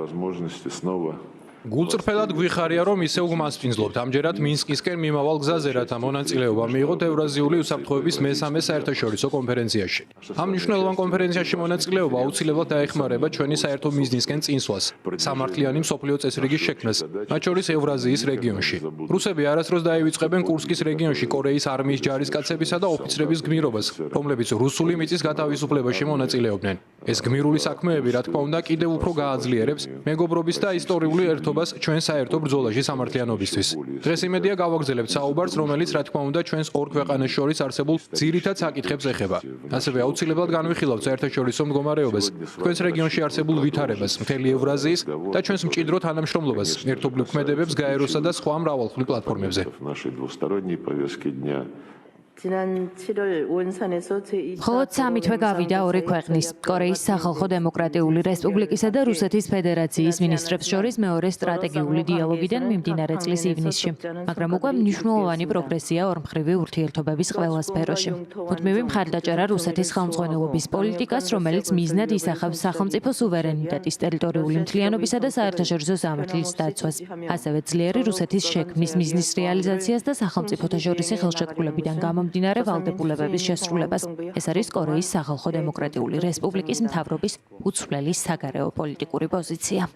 возможности снова გულწრფელად გვიხარია, რომ ისევ გმასპინძლობთ. ამჯერად მინსკისკენ მიმავალ გზაზე, რათა მონაწილეობა მიიღოთ ევრაზიული უსაფრთხოების მესამე საერთაშორისო კონფერენციაში. ამ მნიშვნელოვან კონფერენციაში მონაწილეობა აუცილებლად დაეხმარება ჩვენი საერთო მიზნისკენ წინსვლას, სამართლიანი მსოფლიო წესრიგის შექმნას, მათ შორის ევრაზიის რეგიონში. რუსები არასდროს დაივიწყებენ კურსკის რეგიონში კორეის არმიის ჯარისკაცებისა და ოფიცრების გმირობას, რომლებიც რუსული მიწის გათავისუფლებაში მონაწილეობდნენ. ეს გმირული საქმეები, რა თქმა უნდა, კიდევ უფრო გააძლიერებს მეგობრობის და ისტორიული ერთობას ჩვენ საერთო ბრძოლაში სამართლიანობისთვის. დღეს იმედია გავაგრძელებთ საუბარს, რომელიც რა თქმა უნდა ჩვენს ორ ქვეყანას შორის არსებულ ძირითად საკითხებს ეხება. ასევე აუცილებლად განვიხილავთ საერთაშორისო მდგომარეობას, ჩვენს რეგიონში არსებულ ვითარებას, მთელი ევრაზიის და ჩვენს მჭიდრო თანამშრომლობას ერთობლივ ქმედებებს გაეროსა და სხვა მრავალმხრივ პლატფორმებზე. მხოლოდ სამი თვე გავიდა ორი ქვეყნის, კორეის სახალხო დემოკრატიული რესპუბლიკისა და რუსეთის ფედერაციის მინისტრებს შორის მეორე სტრატეგიული დიალოგიდან მიმდინარე წლის ივნისში, მაგრამ უკვე მნიშვნელოვანი პროგრესია ორმხრივი ურთიერთობების ყველა სფეროში. მუდმივი მხარდაჭერა რუსეთის ხელმძღვანელობის პოლიტიკას, რომელიც მიზნად ისახავს სახელმწიფო სუვერენიტეტის, ტერიტორიული მთლიანობისა და საერთაშორისო სამართლის დაცვას, ასევე ძლიერი რუსეთის შექმნის მიზნის რეალიზაციას და სახელმწიფოთა შორისი ხელშეკრულებიდან გამომდინარე ვალდებულებების შესრულებას. ეს არის კორეის სახალხო დემოკრატიული რესპუბლიკის მთავრობის უცვლელი საგარეო პოლიტიკური პოზიცია.